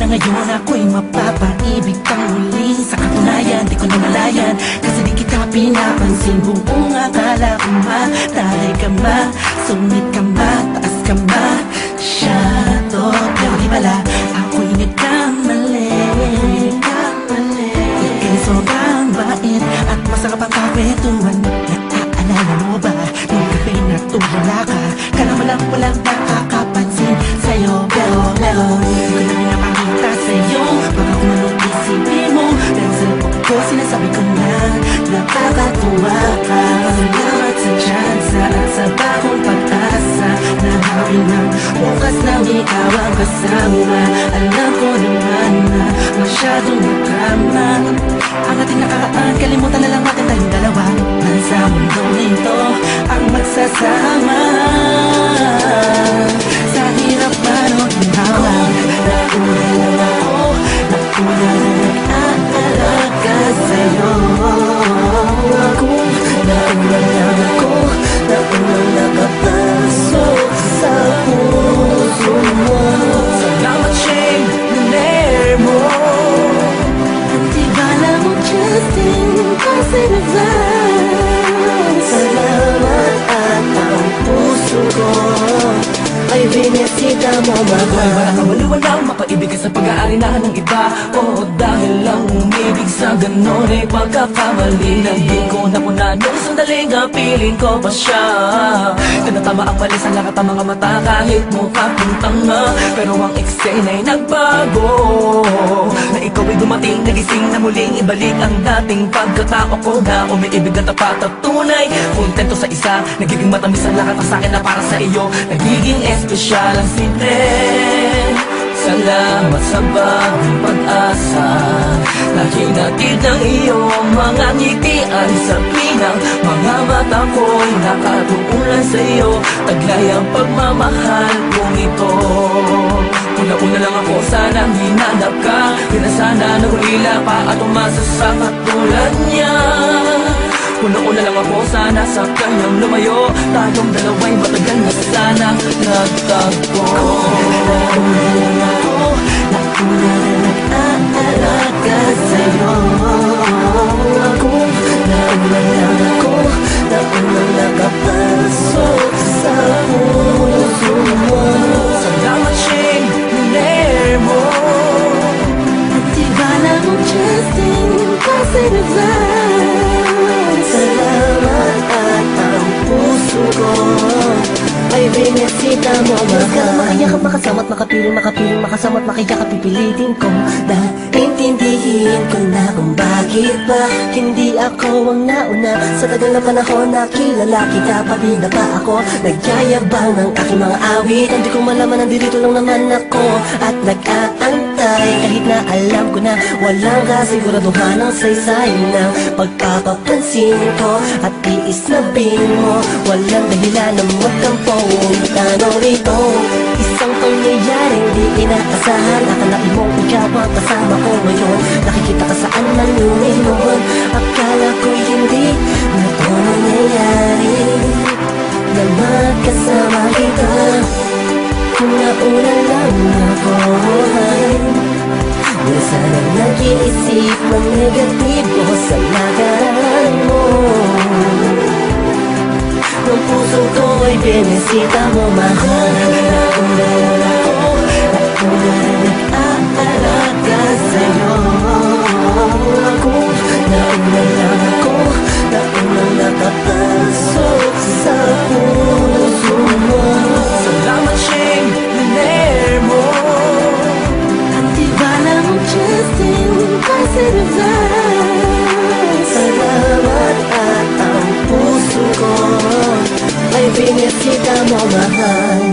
Ngayon ako'y mapapaibig kang muli. Sa katunayan, di ko namalayan, kasi di kita pinapansin. Buong akala ko matay ka ba, sungit ka ba, taas ka ba, shadow. Pero di pala, ako'y nagkamali. Ika'y sobrang bait at masarap ang kakwentuhan. Naaalala mo ba, nung gabi na tumula ka, kala mo lang walang nakakapansin sa'yo. Pero di ko na pinapakita sa'yo, baka kung anong isipin mo. Pero sa loob ko sinasabi ko na nakakatuwa ka. Salamat sa tsansa at sa bagong pag-asa na habi ng bukas na ikaw ang kasama. Alam ko naman na masyadong madrama ang ating nakaraan, kalimutan na lang natin tayong dalawa. Nasa mundong ito ang magsasama. Sa hirap man o ginhawa, nauna lang ako, nauna na nag-aalaga sa'yo. Nauna lang ako, nauna nakapasok sa puso mo. Salamat, Shane, naner mo. Antibala mo, Justin, kasi nag-vans. Salamat at ang puso ko ay binisita mo, mahal. Walang kawaliwalang mapaibig ka sa pag-aarinahan ng iba. O dahil lang umibig sa ganon ay pagkakamali na di ko napuna nung sandaling piling ko pa siya. Tinatama ang mali sa lakat ng mga mata kahit mukha kong tanga. Pero ang eksena ay nagbago, na ikaw ay dumating, nagising na muling ibalik ang dating pagkatao ko na umiibig na tapat at tunay. Kontento sa isa, nagiging matamis ang lakat sa akin na para sa iyo. Nagiging espesyal ang simple. Salamat sa bagong pag-asa na hinatid ng iyong mga ngiti ay sa pinang mga mata ko'y nakatuulan sa iyo. Taglay ang pagmamahal kong ito. Una-una lang ako, sanang hinanap ka. Pinasana na hulila pa at umasa sa katulad niya. Una-una lang ako, sana sa kanyang lumayo. Tayong dalawa'y matagal na sanang nagtagpo. Nauna na nag-aalaga sa'yo. Nauna lang ako, nauna nakapasok sa puso mo. Salamat, Shane, naner mo. Antibala mo, Justin, kasi nag-vans. Salamat at ang puso ko ay binisita mo, mahal. Ka na makayakap, makasama't makapiling, makasama't makiyakap, pipilitin ko. Dahil intindihin ko na kung bakit ba hindi ako ang nauna. Sa tagal na panahon na kilala kita, pati na pa ako nagyayabang ng aking mga awit. Hindi ko malaman, nandito lang naman ako at nag-aantay. Kahit na alam ko na walang kasiguraduhan ang saysay ng pagpapapansin ko at tiis na bing mo. Walang dahilan na magtampo. Tanong rito, isang pangyayaring di inaasahan. Akalain mong ikaw ang kasama ko ngayon. Nakikita ka saan man lumiluhon. Akala ko'y hindi na ito nangyayari, na magkasama kita. Kung nauna lang ako na sana'y nag-iisip ng negatibo sa nakaraan mo. Ng puso ko ay binisita mo, mahal. Nauna lang ako, nauna na nag-aalaga sa'yo. Nauna lang ako, nauna nakapasok sa puso mo. Salamat, Shane, naner mo. Antibala mo, Justin, kasi nag-vans. Salamat at ang puso ko ay binisita mo, mahal.